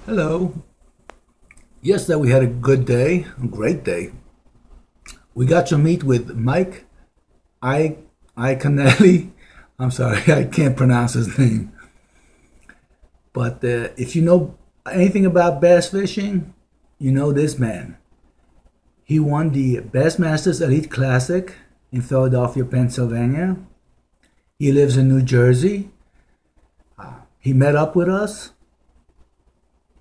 Hello. Yesterday we had a good day, a great day. We got to meet with Mike Iaconelli. I'm sorry, I can't pronounce his name. But if you know anything about bass fishing, you know this man. He won the Bassmaster Elite Classic in Philadelphia, Pennsylvania. He lives in New Jersey. He met up with us.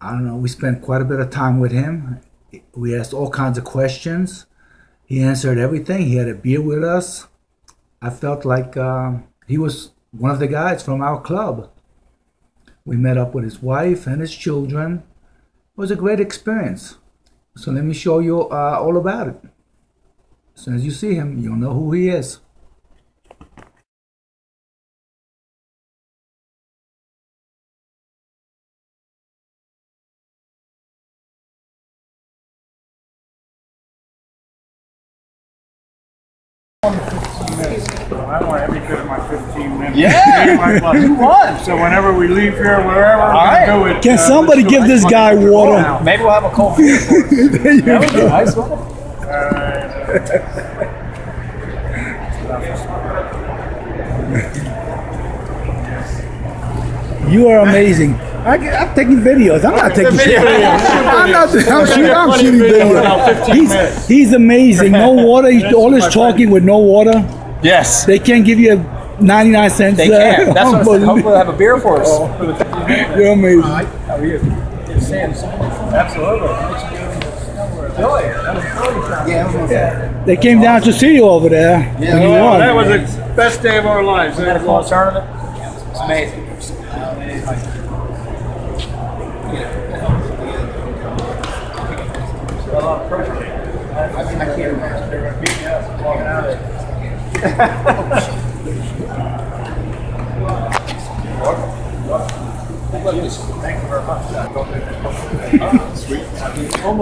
I don't know, we spent quite a bit of time with him. We asked all kinds of questions. He answered everything. He had a beer with us. I felt like he was one of the guys from our club. We met up with his wife and his children. It was a great experience. So let me show you all about it. As soon as you see him, you'll know who he is. I want every bit of my 15 minutes. Yeah, you won. So whenever we leave here, wherever we go with, Can somebody give this guy water? Maybe we'll have a cold beer for us. There you That would be go. nice, wouldn't it? You are amazing. I'm taking videos. I'm not taking videos. I'm shooting videos. He's amazing. No water. He's all this talking with no water. Yes. They can't give you 99 cents. They can. That's what I said. Hopefully they'll have a beer for us. You're amazing. How are you? Absolutely. They came down to see you over there. Yeah, when you won. that was the best day of our lives. We had a fall tournament. It's amazing. I can't imagine. They're going to beat me up walking out of it. Thank you very much.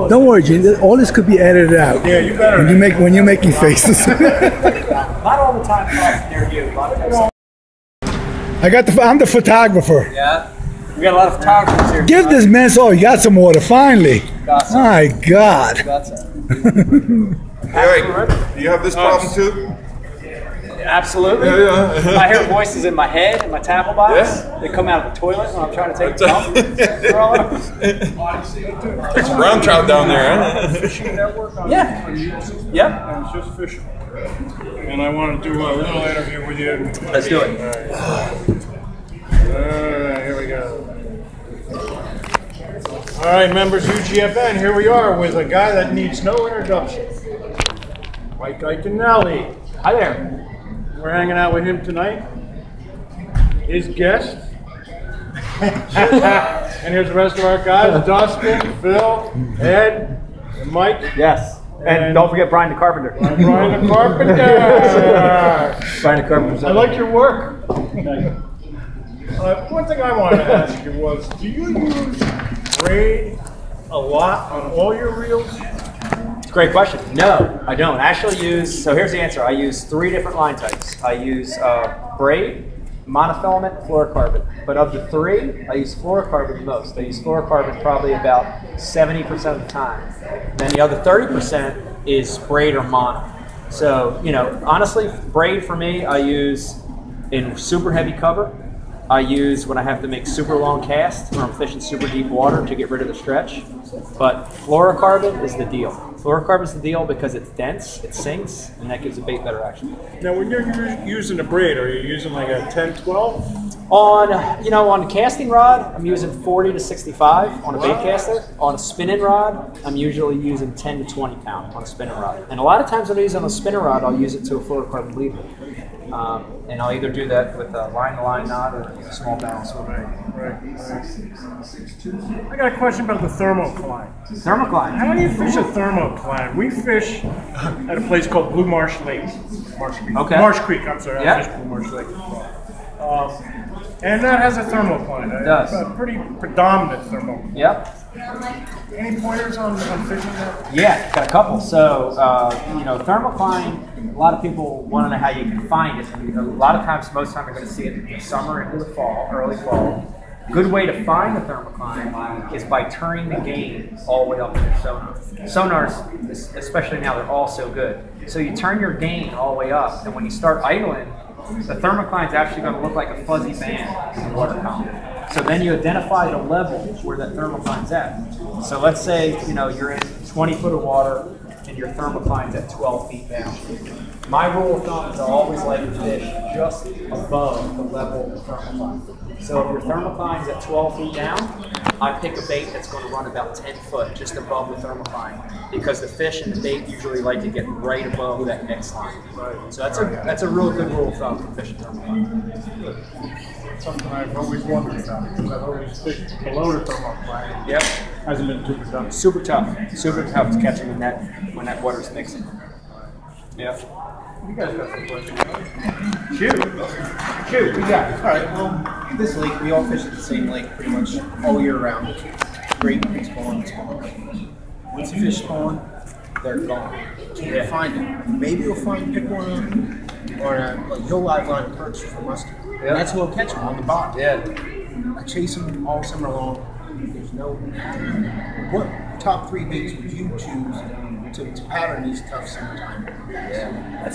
Don't worry, Gene. All this could be edited out. Yeah, you better. When you're making faces. Not all the time near you. I'm the photographer. Yeah. We got a lot of photographers here. Give this man you got some water finally. Got some. My God. That's it. Eric, do you have this problem too? Absolutely. Yeah. I hear voices in my head, in my tackle box. Yeah. They come out of the toilet when I'm trying to take a dump. It's brown trout down there, huh? Fishing network on Yeah. YouTube. Yep. And it's just fishing. And I want to do a little interview with you. Let's do it. All right, here we go. All right, members of UGFN, here we are with a guy that needs no introduction. Mike Iaconelli. Hi there. We're hanging out with him tonight. His guest. And here's the rest of our guys, Dustin, Phil, Ed, and Mike. Yes. And don't forget Brian the Carpenter. Brian the Carpenter. Brian the Carpenter. I like your work. One thing I wanted to ask you was, do you use braid a lot on all your reels? Great question. No, I don't. I actually use, so here's the answer. I use 3 different line types. I use braid, monofilament, fluorocarbon. But of the 3, I use fluorocarbon the most. I use fluorocarbon probably about 70% of the time. Then the other 30% is braid or mono. So, you know, honestly, braid for me, I use in super heavy cover. I use when I have to make super long casts or I'm fishing super deep water to get rid of the stretch. But fluorocarbon is the deal. Fluorocarbon is the deal because it's dense, it sinks, and that gives the bait better action. Now, when you're using the braid, are you using like a 10-12? On a casting rod, I'm using 40 to 65 on a bait caster. On a spinning rod, I'm usually using 10 to 20 pound on a spinning rod. And a lot of times when I use on a spinning rod, I'll use it to a fluorocarbon leader. And I'll either do that with a line-to-line knot or a small balance. Right. I got a question about the thermocline. Thermocline. How do you fish a thermocline? We fish at a place called Blue Marsh Lake. Marsh Creek. Okay. Marsh Creek, I'm sorry. Yeah. I fish Blue Marsh Lake. And that has a thermocline. It does. A pretty predominant thermocline. Yep. Any pointers on fishing that? Yeah, got a couple. So, thermocline, a lot of people want to know how you can find it. A lot of times, most of the time, you're going to see it in the summer into the fall, early fall. Good way to find the thermocline is by turning the gain all the way up in your sonar. Sonars, especially now, they're all so good. So you turn your gain all the way up, and when you start idling, the thermocline is actually going to look like a fuzzy band in the water column. So then you identify the level where that thermocline's at. So let's say you're in 20 foot of water and your thermocline's at 12 feet down. My rule of thumb is I always like to fish just above the level of the thermocline. So if your thermocline's at 12 feet down, I pick a bait that's going to run about 10 foot just above the thermocline, because the fish and the bait usually like to get right above that next line. So that's a real good rule of thumb for fishing thermocline. Something I've always wondered about, because I've always fished below the thermocline. Yep. Hasn't been too productive. Super tough to catch them when that water's mixing. Yeah. You guys got some questions. Shoot, we got it. All right, well, this lake, we all fish at the same lake pretty much all year round. Great, they spawn. Once the fish spawn, they're gone. Can't find them. Maybe you'll pick one or a hill live line perch from mustard. Yeah. That's who'll catch them on the bottom. Yeah. I chase them all summer long. There's no. What top 3 baits would you choose to pattern these tough summertime? Yeah, that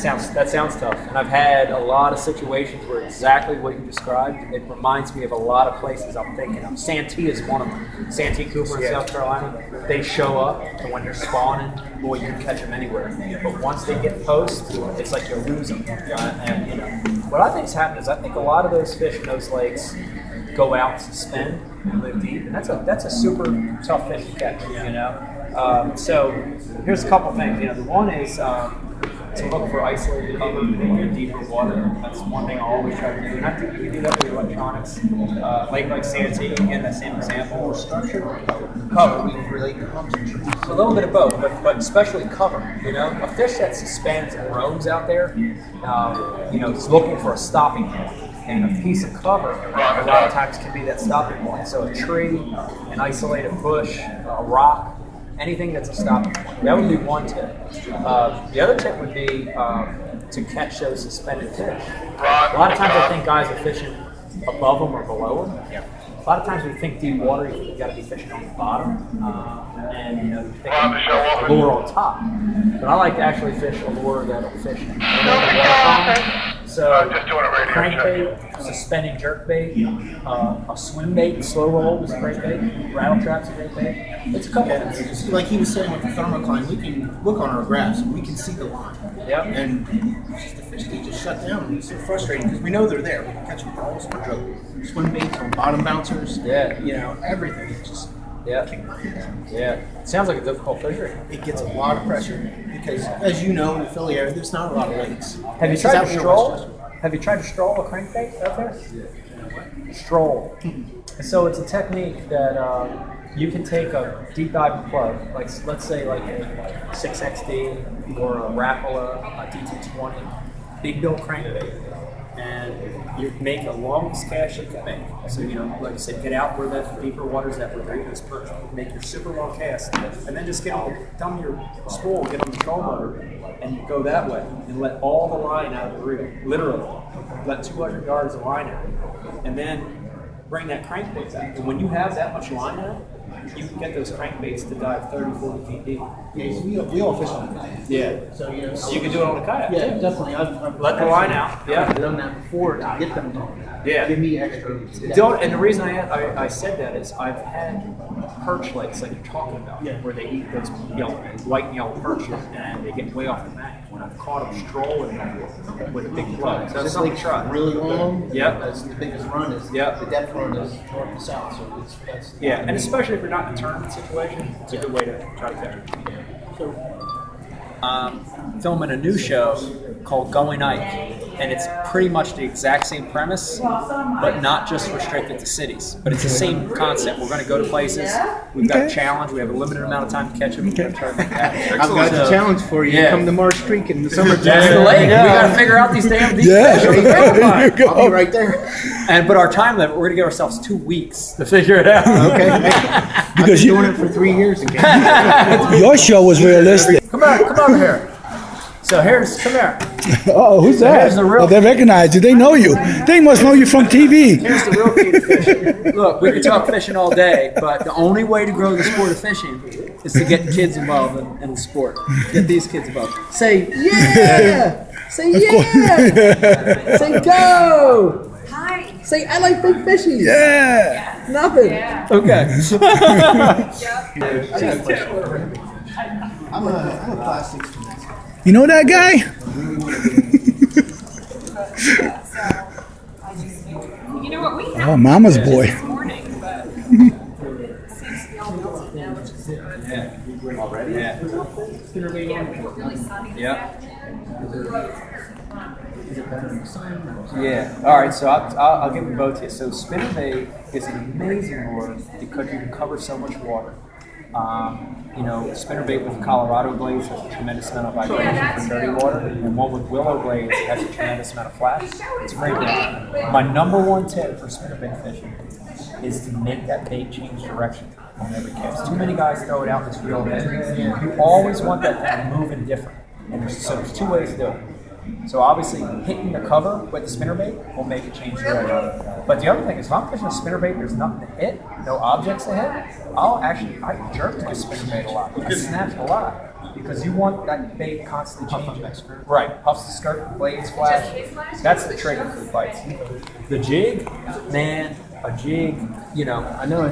sounds tough. And I've had a lot of situations where exactly what you described. It reminds me of a lot of places I'm thinking of. Santee is one of them. Santee Cooper in South Carolina. They show up, and when they're spawning, boy, you can catch them anywhere. But once they get post, it's like you lose them. And what I think's happened is I think a lot of those fish in those lakes go out, suspend, and live deep, and that's a super tough fish to catch. So here's a couple things. The one is to look for isolated cover in deeper water. That's one thing I always try to do. And I think you can do that with electronics. Lake like Santee, again, that same example. Or structure, cover, we can relate to humps and trees. A little bit of both, but especially cover. A fish that suspends and roams out there, is looking for a stopping point. And a piece of cover, a lot of times, can be that stopping point. So a tree, an isolated bush, a rock, anything that's a stopping point. That would be one tip. The other tip would be to catch those suspended fish. A lot of times I think guys are fishing above them or below them. Yeah. A lot of times we think deep water, you've got to be fishing on the bottom, and you think a lure on top. But I like to actually fish a lure that'll fish in the water column. So crankbait, suspending jerkbait, a swim bait, slow roll is a great bait, rattle trap's a great bait. It's a couple of things. Like he was saying with the thermocline, we can look on our graphs and we can see the line. Yep. And the fish, they just shut down. And it's so frustrating because we know they're there. We can catch them with all sorts of swim baits on bottom bouncers. Yeah. Everything. It's just kicking my head. Yeah. It sounds like a difficult fishery. It gets a lot of pressure because, as you know, in the Philly area, there's not a lot of lakes. Have you tried to stroll? Have you tried to stroll a crankbait out there? Yeah. Stroll. And so it's a technique that you can take a deep diving plug, like let's say like a 6XD or a Rapala, a DT20, big bill crankbait, and you make the longest cast you can make. So like I said, get out where the deeper waters that where this perch, make your super long cast, and then just get on, dumb your spool, get on the troll motor, and go that way, and let all the line out of the reel, literally. Let 200 yards of line out, and then bring that crankbait back. And when you have that much line out, you can get those crankbaits to dive 30, 40 feet deep. Yeah, so we all fish on a kayak. Yeah. So you can do it on a kayak. Yeah, definitely. I've let the line out. Yeah. I've done that before to get them to give me extra. And the reason I said that is I've had perch lakes like you're talking about, where they eat those white and yellow perch and they get way off the bank. When I've caught them strolling with a big plug. So this lake's really long. Yep. That's the biggest run is the depth run is north to south. So that's and especially if you're not in a tournament situation, it's a good way to try to catch it. So filming a new show called Going Ike, and it's pretty much the exact same premise, but not just restricted to cities. But it's the same concept. We're going to go to places. We've got a challenge. We have a limited amount of time to catch them. We're going to try to make that. I've got the challenge for you. Come to Marsh Creek in the summertime. That's the lake. We got to figure out these damn deep fish. I'll be right there. But our time limit, we're going to give ourselves 2 weeks to figure it out. Okay. Because you're doing it for 3 years again. Your show was realistic. Come over here. So come here. Oh, who's that? Here's the real- Oh, they recognize you. They know you. They must know you from TV. Here's the real key to fishing. Look, we could talk fishing all day, but the only way to grow the sport of fishing is to get kids involved in the sport. Get these kids involved. Say, yeah! Say, yeah! Say, go! Hi. Say, I like big fishies. Yeah. Nothing. Yeah. Okay. I'm a plastics. You know that guy? You know what we had Oh, Mama's boy. this morning, but it seems to be all melted now, which is great. Already? Yeah. Really sunny. Yep. Yeah. All right. So I'll give them both to you. So spinnerbait is an amazing lure because you can cover so much water. You know, spinnerbait with Colorado blades has a tremendous amount of vibration from dirty water, and one with willow blades has a tremendous amount of flash. It's a great bait. My number one tip for spinnerbait fishing is to make that bait change direction on every cast. Too many guys throw it out this reel head. You always want that thing to move in different. And there's two ways to do it. So obviously hitting the cover with the spinnerbait will make it change direction. But the other thing is if I'm fishing a spinnerbait, there's nothing to hit, no objects to hit, I jerk my spinnerbait a lot. I snap a lot. Because you want that bait constantly changing. Right, puffs the skirt, blades flash. That's the trigger for the bites. The jig, man, a jig, you know,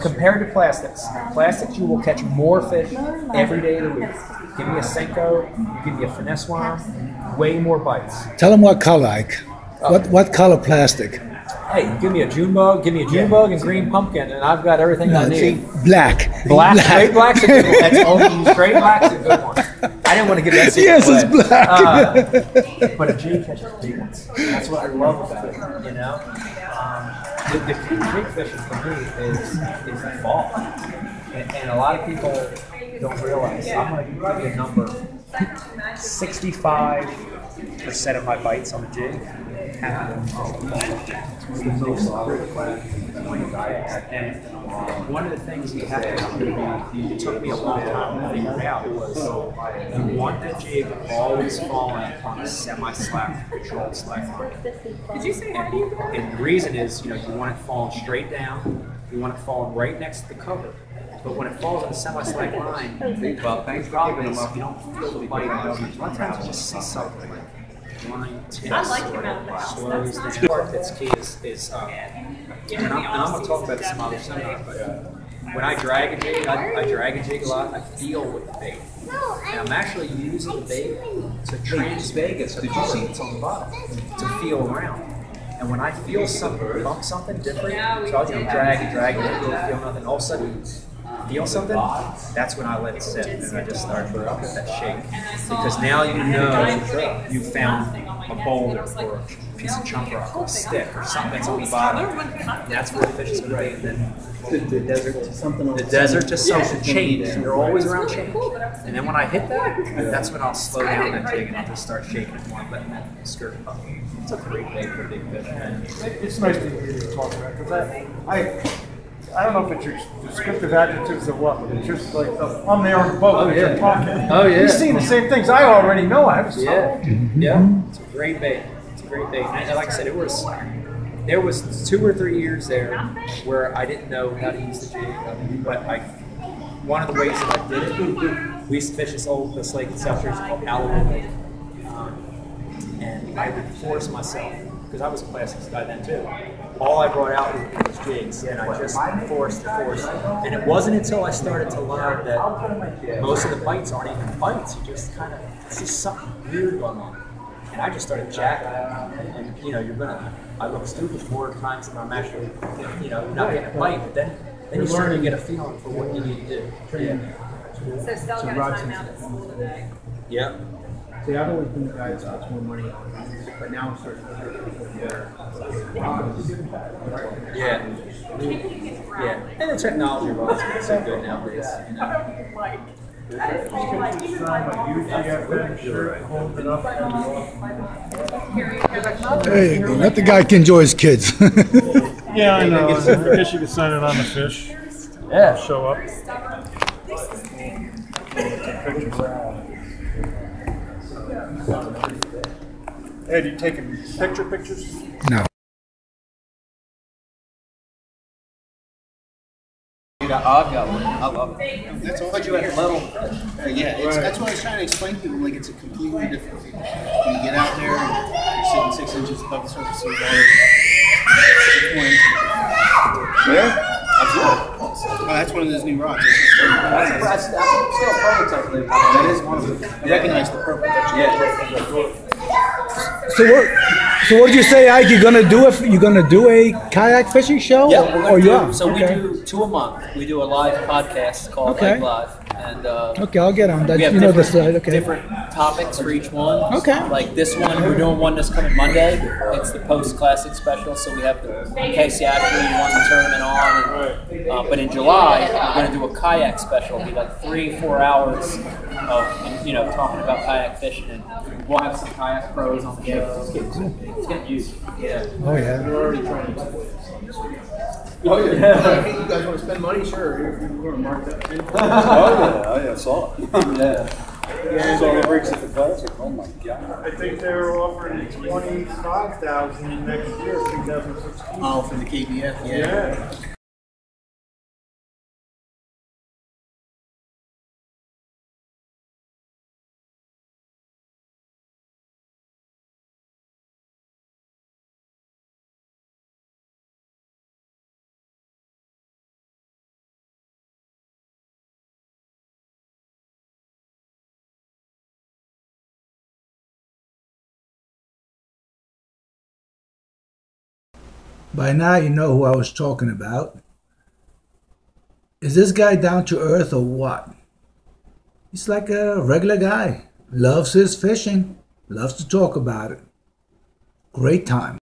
compared to plastics you will catch more fish every day of the week. Give me a Senko, give me a finesse worm, way more bites. Tell them what color, Ike. What color plastic? Hey, give me a June bug and green pumpkin, and I've got everything I need. Black. Straight black's a good one. That's only straight black's a good one. I didn't want to give that secret Yes, away. it's black. But a jig catches big ones. That's what I love about it. You know, the key to jig fishing for me is the fall, and a lot of people don't realize. I'm going to give you a number. 65% of my bites on the jig happen in the fall. It's the most critical and one of the things you have to it took me a long time to figure out was you want that jig always falling on a semi-slack, controlled slack line. Did you say hi to you? And the reason is, you want it falling straight down, you want it falling right next to the cover. But when it falls on a semi-slack line, well, thanks for giving them up. You don't feel the bite. A lot of times you just see something like line tips. I like him out of the house. Slows That's the part that's key is and I'm going to talk about this some other seminar, but when I drag a jig, I drag a jig a lot. I feel with the bait. And I'm actually using the bait to Vegas. Did you see it's on the bottom to feel around? And when I feel something, bump something different, so I'll drag, feel nothing. All of a sudden, feel something, that's when I let it sit and I just start to up with that shake. Because now you know you found a boulder or a piece of chunk rock or a stick or something that's on the bottom. That's where the fish is going to be. And then The desert to something. the desert to something change. They're always around change. And then when I hit that, that's when I'll slow down that jig and I'll just start shaking it more and letting that skirt up. It's a great bait for big fish. It's nice to hear you talk about it, because I don't know if it's your descriptive adjectives or what, but it's just like, I'm there on the boat, and you're talking. Oh, yeah. You're seeing the same things I already know. I was Yeah, it's a great bait. It's a great bait. And like I said, there was 2 or 3 years there where I didn't know how to use the jig, but one of the ways that I did it, we used to fish this lake in South Jersey called Delaware Lake, and I would force myself, because I was a plastics guy then too. All I brought out was jigs, and I just forced. And it wasn't until I started to learn that most of the bites aren't even bites. You just kind of, it's just something weird going on. And I just started jacking it. And I look stupid more times than I'm actually, not getting a bite. But then you start to get a feeling for what you need to do. Yeah. So Stella got a time out at school today. Yeah. See, I've always been the guy that spends more money on music, but now I'm starting to get better. Yeah. Yeah. And the technology is so good nowadays. There you go. Let the guy can enjoy his kids. Yeah, I know. I guess you could sign it on the fish. Yeah. Show up. Ed, you taking pictures? No. Dude, I've got one. I love it. That's all But you had level. Yeah, that's what I was trying to explain to people. Like, it's a completely different feeling. When you get out there and you're sitting 6 inches above the surface of the water. Yeah, absolutely. Oh, that's one of those new rods. That's still a prototype. That is one of them. You recognize the purple. So what did you say, Ike? You're gonna do a kayak fishing show? Yeah, we're Or gonna you are? do, so Okay. we do 2 a month. We do a live podcast called Okay. Like Live, and Okay, I'll get on that. we have You know the different, side. Okay. different topics for each one. Okay. Like this one, we're doing one this coming Monday. It's the post classic special, so we have the Casey actually won the tournament on. And, but in July, we're gonna do a kayak special. It'll be like 3-4 hours of talking about kayak fishing, and we'll have some kayak pros on the show. It's getting used. Yeah. Oh yeah. We're already trying to. Oh yeah. Hey, you guys want to spend money? Sure. We're going to mark that. Oh yeah, I saw it. Yeah. So it breaks at the classic. Oh my god. I think they were offering 25,000 next year, 2016. Oh, for the KBF. Yeah. By now you know who I was talking about. Is this guy down to earth or what? He's like a regular guy. Loves his fishing. Loves to talk about it. Great time.